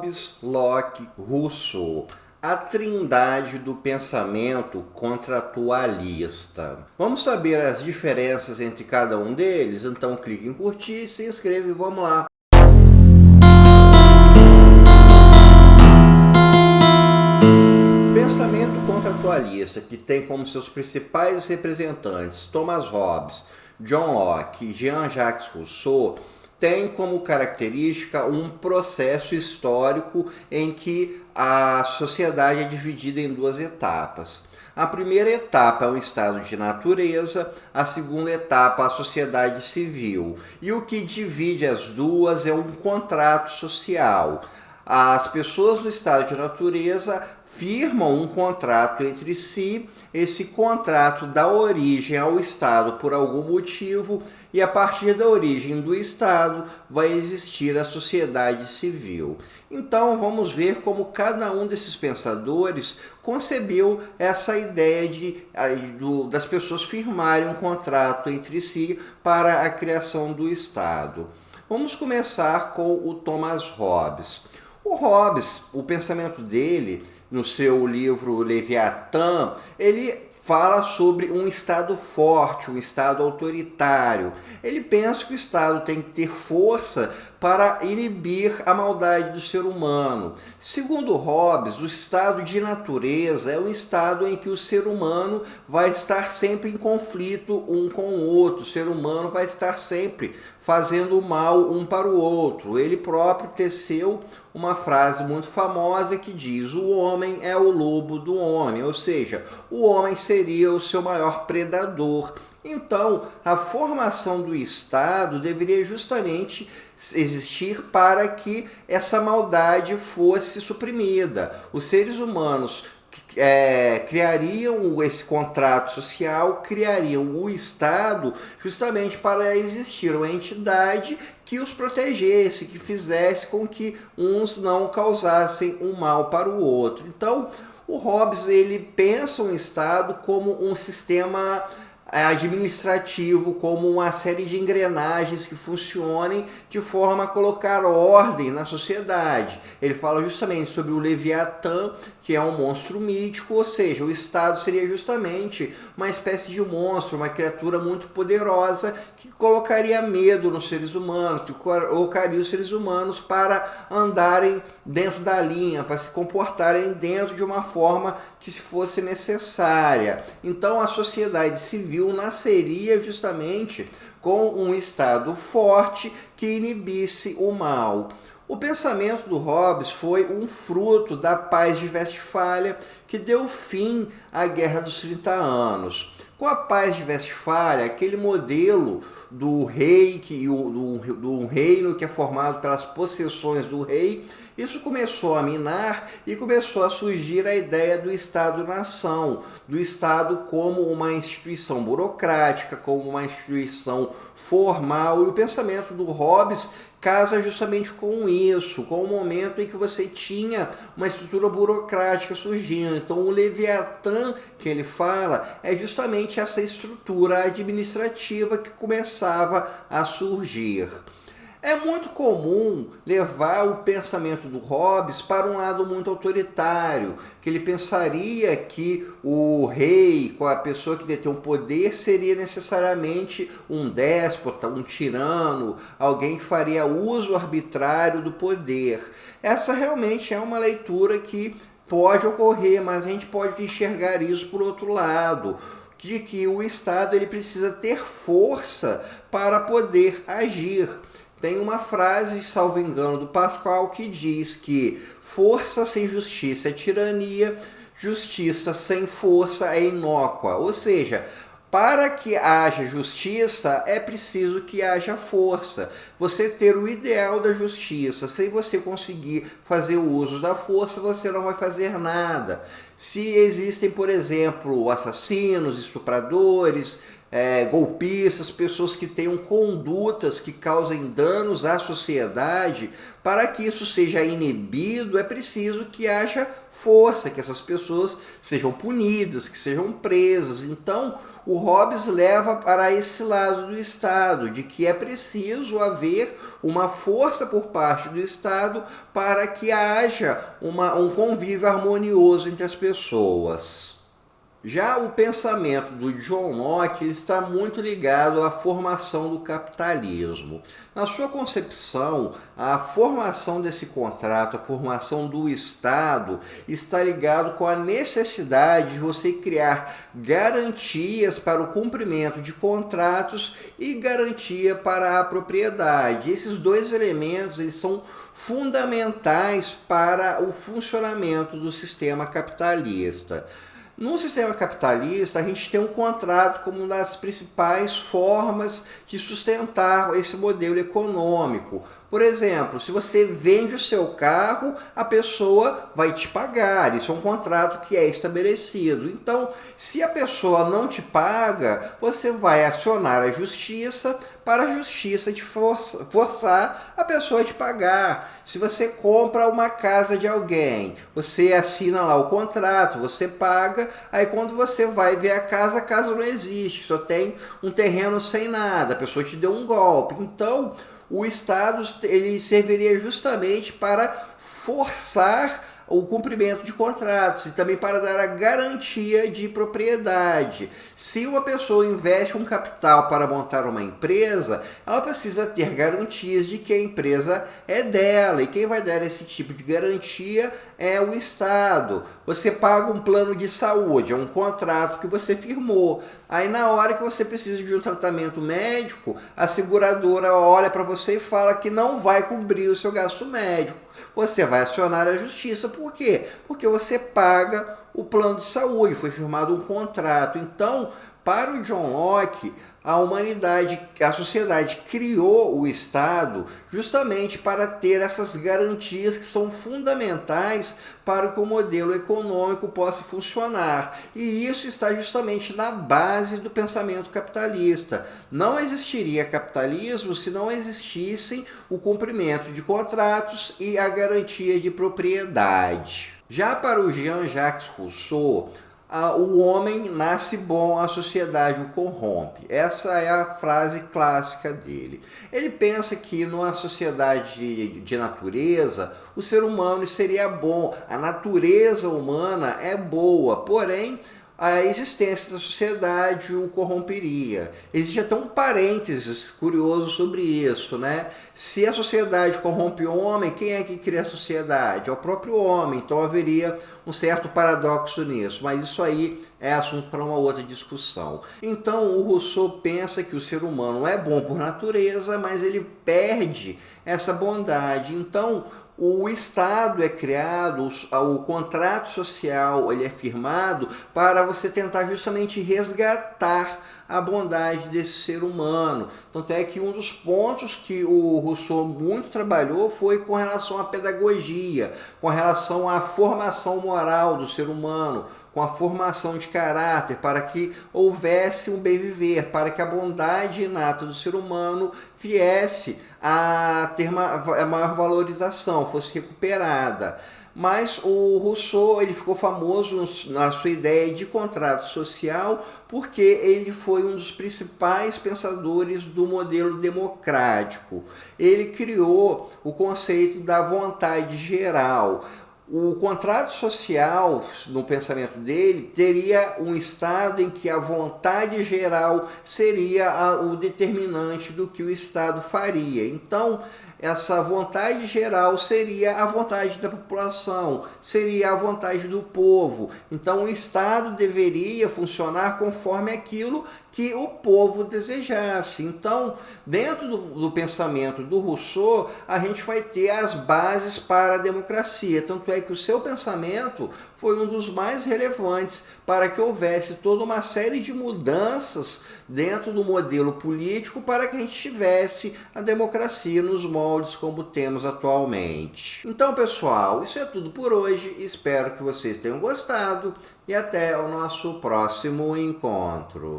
Hobbes, Locke, Rousseau, a trindade do pensamento contratualista. Vamos saber as diferenças entre cada um deles? Então clique em curtir, se inscreva e vamos lá. Pensamento contratualista, que tem como seus principais representantes Thomas Hobbes, John Locke e Jean-Jacques Rousseau, tem como característica um processo histórico em que a sociedade é dividida em duas etapas. A primeira etapa é o estado de natureza, a segunda etapa a sociedade civil. E o que divide as duas é um contrato social. As pessoas do estado de natureza firmam um contrato entre si, esse contrato dá origem ao Estado por algum motivo e a partir da origem do Estado vai existir a sociedade civil. Então vamos ver como cada um desses pensadores concebeu essa ideia das pessoas firmarem um contrato entre si para a criação do Estado. Vamos começar com o Thomas Hobbes. O Hobbes, o pensamento dele, no seu livro Leviatã, ele fala sobre um Estado forte, um Estado autoritário. Ele pensa que o Estado tem que ter força para inibir a maldade do ser humano. Segundo Hobbes, o estado de natureza é um estado em que o ser humano vai estar sempre em conflito um com o outro. O ser humano vai estar sempre fazendo mal um para o outro. Ele próprio teceu uma frase muito famosa que diz: o homem é o lobo do homem, ou seja, o homem seria o seu maior predador. Então, a formação do Estado deveria justamente existir para que essa maldade fosse suprimida. Os seres humanos criariam esse contrato social, criariam o Estado justamente para existir uma entidade que os protegesse, que fizesse com que uns não causassem um mal para o outro. Então, o Hobbes ele pensa um Estado como um sistema administrativo, como uma série de engrenagens que funcionem de forma a colocar ordem na sociedade. Ele fala justamente sobre o Leviatã, que é um monstro mítico, ou seja, o Estado seria justamente uma espécie de monstro, uma criatura muito poderosa que colocaria medo nos seres humanos, que colocaria os seres humanos para andarem dentro da linha, para se comportarem dentro de uma forma que se fosse necessária. Então a sociedade civil nasceria justamente com um Estado forte que inibisse o mal. O pensamento do Hobbes foi um fruto da Paz de Westfália, que deu fim à Guerra dos 30 Anos. Com a Paz de Westfália, aquele modelo do rei, do reino que é formado pelas possessões do rei, isso começou a minar e começou a surgir a ideia do Estado-nação, do Estado como uma instituição burocrática, como uma instituição formal, e o pensamento do Hobbes casa justamente com isso, com o momento em que você tinha uma estrutura burocrática surgindo. Então o Leviatã que ele fala é justamente essa estrutura administrativa que começava a surgir. É muito comum levar o pensamento do Hobbes para um lado muito autoritário, que ele pensaria que o rei, a pessoa que detém o poder, seria necessariamente um déspota, um tirano, alguém que faria uso arbitrário do poder. Essa realmente é uma leitura que pode ocorrer, mas a gente pode enxergar isso por outro lado, de que o Estado ele precisa ter força para poder agir. Tem uma frase, salvo engano, do Pascal que diz que força sem justiça é tirania, justiça sem força é inócua. Ou seja, para que haja justiça é preciso que haja força. Você ter o ideal da justiça, sem você conseguir fazer o uso da força, você não vai fazer nada. Se existem, por exemplo, assassinos, estupradores, golpistas, pessoas que tenham condutas que causem danos à sociedade, para que isso seja inibido, é preciso que haja força, que essas pessoas sejam punidas, que sejam presas. Então, o Hobbes leva para esse lado do Estado, de que é preciso haver uma força por parte do Estado para que haja um convívio harmonioso entre as pessoas. Já o pensamento do John Locke ele está muito ligado à formação do capitalismo. Na sua concepção, a formação desse contrato, a formação do Estado, está ligado com a necessidade de você criar garantias para o cumprimento de contratos e garantia para a propriedade. Esses dois elementos eles são fundamentais para o funcionamento do sistema capitalista. No sistema capitalista, a gente tem um contrato como uma das principais formas de sustentar esse modelo econômico. Por exemplo, se você vende o seu carro, a pessoa vai te pagar. Isso é um contrato que é estabelecido. Então, se a pessoa não te paga, você vai acionar a justiça para a justiça te forçar a pessoa a te pagar. Se você compra uma casa de alguém, você assina lá o contrato, você paga, aí quando você vai ver a casa não existe, só tem um terreno sem nada, a pessoa te deu um golpe. Então, o Estado ele serviria justamente para forçar o cumprimento de contratos e também para dar a garantia de propriedade. Se uma pessoa investe um capital para montar uma empresa, ela precisa ter garantias de que a empresa é dela, e quem vai dar esse tipo de garantia é o Estado. Você paga um plano de saúde, é um contrato que você firmou. Aí na hora que você precisa de um tratamento médico, a seguradora olha para você e fala que não vai cobrir o seu gasto médico. Você vai acionar a justiça. Por quê? Porque você paga o plano de saúde, foi firmado um contrato. Então, para o John Locke, a sociedade criou o Estado justamente para ter essas garantias que são fundamentais para que o modelo econômico possa funcionar. E isso está justamente na base do pensamento capitalista. Não existiria capitalismo se não existissem o cumprimento de contratos e a garantia de propriedade. Já para o Jean-Jacques Rousseau, o homem nasce bom, a sociedade o corrompe. Essa é a frase clássica dele. Ele pensa que numa sociedade de natureza, o ser humano seria bom, a natureza humana é boa, porém a existência da sociedade o corromperia. Existe até um parênteses curioso sobre isso, né? Se a sociedade corrompe o homem, quem é que cria a sociedade? É o próprio homem, então haveria um certo paradoxo nisso, mas isso aí é assunto para uma outra discussão. Então o Rousseau pensa que o ser humano é bom por natureza, mas ele perde essa bondade. Então o Estado é criado, o contrato social ele é firmado para você tentar justamente resgatar a bondade desse ser humano. Tanto é que um dos pontos que o Rousseau muito trabalhou foi com relação à pedagogia, com relação à formação moral do ser humano, com a formação de caráter, para que houvesse um bem viver, para que a bondade inata do ser humano viesse a ter uma maior valorização, fosse recuperada. Mas o Rousseau ele ficou famoso na sua ideia de contrato social porque ele foi um dos principais pensadores do modelo democrático. Ele criou o conceito da vontade geral. O contrato social, no pensamento dele, teria um estado em que a vontade geral seria o determinante do que o Estado faria. Então, essa vontade geral seria a vontade da população, seria a vontade do povo. Então, o Estado deveria funcionar conforme aquilo que o povo desejasse. Então, dentro do pensamento do Rousseau, a gente vai ter as bases para a democracia. Tanto é que o seu pensamento foi um dos mais relevantes para que houvesse toda uma série de mudanças dentro do modelo político para que a gente tivesse a democracia nos moldes como temos atualmente. Então, pessoal, isso é tudo por hoje. Espero que vocês tenham gostado e até o nosso próximo encontro.